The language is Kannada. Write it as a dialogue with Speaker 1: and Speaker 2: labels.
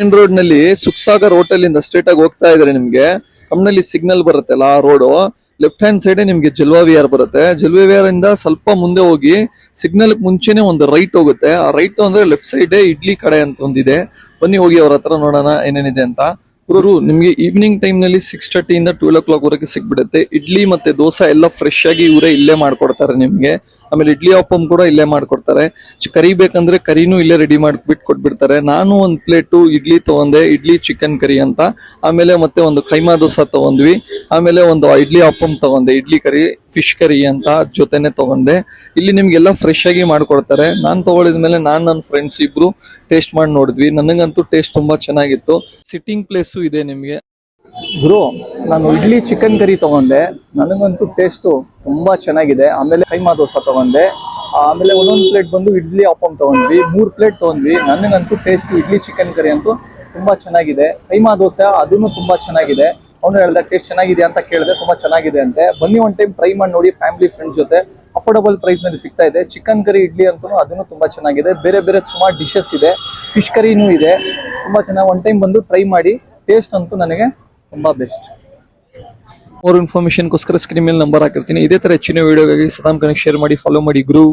Speaker 1: ಮೇನ್ ರೋಡ್ ನಲ್ಲಿ ಸುಖಸಾಗರ್ ಹೋಟೆಲ್ ಇಂದ ಸ್ಟ್ರೇಟ್ ಆಗಿ ಹೋಗ್ತಾ ಇದ್ರೆ ನಿಮ್ಗೆ ಕಮ್ಮನಲ್ಲಿ ಸಿಗ್ನಲ್ ಬರುತ್ತಲ್ಲ ಆ ರೋಡ್ ಲೆಫ್ಟ್ ಹ್ಯಾಂಡ್ ಸೈಡ್ ನಿಮ್ಗೆ ಜಲ್ವಾ ವಿಹಾರ್ ಬರುತ್ತೆ. ಜಲ್ವಾ ವಿಹಾರ್ ಇಂದ ಸ್ವಲ್ಪ ಮುಂದೆ ಹೋಗಿ ಸಿಗ್ನಲ್ ಮುಂಚೆನೆ ಒಂದು ರೈಟ್ ಹೋಗುತ್ತೆ. ಆ ರೈಟ್ ಅಂದ್ರೆ ಲೆಫ್ಟ್ ಸೈಡ್ ಇಡ್ಲಿ ಕಡೆ ಅಂತ ಒಂದಿದೆ. ಬನ್ನಿ ಹೋಗಿ ಅವ್ರ ಹತ್ರ ನೋಡೋಣ ಏನೇನಿದೆ ಅಂತ. ಗುರು ನಿಮ್ಗೆ ಈವ್ನಿಂಗ್ ಟೈಮ್ ನಲ್ಲಿ 6:30 ಇಂದ 12 o'clock ವರೆಗೆ ಸಿಗ್ಬಿಡುತ್ತೆ. ಇಡ್ಲಿ ಮತ್ತೆ ದೋಸೆ ಎಲ್ಲ ಫ್ರೆಶ್ ಆಗಿ ಇವರೇ ಇಲ್ಲೇ ಮಾಡ್ಕೊಡ್ತಾರೆ ನಿಮ್ಗೆ. ಆಮೇಲೆ ಇಡ್ಲಿ ಅಪ್ಪಂ ಕೂಡ ಇಲ್ಲೇ ಮಾಡ್ಕೊಡ್ತಾರೆ. ಕರಿ ಬೇಕಂದ್ರೆ ಕರಿನೂ ಇಲ್ಲೇ ರೆಡಿ ಮಾಡ್ಬಿಟ್ಟು ಕೊಟ್ಬಿಡ್ತಾರೆ. ನಾನು ಒಂದ್ ಪ್ಲೇಟು ಇಡ್ಲಿ ತಗೊಂಡೆ, ಇಡ್ಲಿ ಚಿಕನ್ ಕರಿ ಅಂತ. ಆಮೇಲೆ ಮತ್ತೆ ಒಂದು ಕೈಮಾ ದೋಸೆ ತಗೊಂಡ್ವಿ. ಆಮೇಲೆ ಒಂದು ಇಡ್ಲಿ ಅಪ್ಪಂ ತಗೊಂಡೆ, ಇಡ್ಲಿ ಕರಿ ಫಿಶ್ ಕರಿ ಅಂತ ಜೊತೆನೆ ತಗೊಂಡೆ. ಇಲ್ಲಿ ನಿಮ್ಗೆಲ್ಲ ಫ್ರೆಶ್ ಆಗಿ ಮಾಡ್ಕೊಡ್ತಾರೆ. ನಾನ್ ತಗೊಳಿದ್ಮೇಲೆ ನನ್ನ ಫ್ರೆಂಡ್ಸ್ ಇಬ್ರು ಟೇಸ್ಟ್ ಮಾಡಿ ನೋಡಿದ್ವಿ. ನನಗಂತೂ ಟೇಸ್ಟ್ ತುಂಬಾ ಚೆನ್ನಾಗಿತ್ತು. ಸಿಟ್ಟಿಂಗ್ ಪ್ಲೇಸು ಇದೆ ನಿಮ್ಗೆ. ಗುರು ನಾನು ಇಡ್ಲಿ ಚಿಕನ್ ಕರಿ ತಗೊಂಡೆ, ನನಗಂತೂ ಟೇಸ್ಟು ತುಂಬಾ ಚೆನ್ನಾಗಿದೆ. ಆಮೇಲೆ ಕೈಮಾ ದೋಸೆ ತಗೊಂಡೆ, ಆಮೇಲೆ ಒಂದೊಂದು ಪ್ಲೇಟ್ ಬಂದು ಇಡ್ಲಿ ಅಪ್ಪಂ ತಗೊಂಡ್ವಿ. 3 ಪ್ಲೇಟ್ ತಗೊಂಡ್ವಿ. ನನಗಂತೂ ಟೇಸ್ಟ್ ಇಡ್ಲಿ ಚಿಕನ್ ಕರಿ ಅಂತೂ ತುಂಬಾ ಚೆನ್ನಾಗಿದೆ. ಕೈಮಾ ದೋಸೆ ಅದನ್ನು ತುಂಬಾ ಚೆನ್ನಾಗಿದೆ. ಅವನು ಹೇಳ್ದ ಟೇಸ್ಟ್ ಚೆನ್ನಾಗಿದೆ ಅಂತ ಕೇಳಿದೆ, ತುಂಬಾ ಚೆನ್ನಾಗಿದೆ ಅಂತೆ. ಬನ್ನಿ ಒನ್ ಟೈಮ್ ಟ್ರೈ ಮಾಡಿ ನೋಡಿ ಫ್ಯಾಮಿಲಿ ಫ್ರೆಂಡ್ಸ್ ಜೊತೆ. ಅಫೋರ್ಡಬಲ್ ಪ್ರೈಸ್ ನಲ್ಲಿ ಸಿಗ್ತಾ ಇದೆ. ಚಿಕನ್ ಕರಿ ಇಡ್ಲಿ ಅಂತೂ ಅದನ್ನು ತುಂಬಾ ಚೆನ್ನಾಗಿದೆ. ಬೇರೆ ಬೇರೆ ಸುಮಾರು ಡಿಶಸ್ ಇದೆ, ಫಿಶ್ ಕರಿನೂ ಇದೆ, ತುಂಬಾ ಚೆನ್ನಾಗಿ. ಒನ್ ಟೈಮ್ ಬಂದು ಟ್ರೈ ಮಾಡಿ. ಟೇಸ್ಟ್ ಅಂತೂ ನನಗೆ ತುಂಬಾ ಬೆಸ್ಟ್. ಮೋರ್ ಇನ್ಫಾರ್ಮೇಶನ್ಗೋಸ್ಕರ ಸ್ಕ್ರೀನ್ ಮೇಲೆ ನಂಬರ್ ಹಾಕಿರ್ತೀನಿ. ಇದೇ ತರ ಹೆಚ್ಚಿನ ವಿಡಿಯೋಗಾಗಿ ಸದಾಮ್ ಕನೆಕ್ಟ್ ಶೇರ್ ಮಾಡಿ, ಫಾಲೋ ಮಾಡಿ ಗುರು.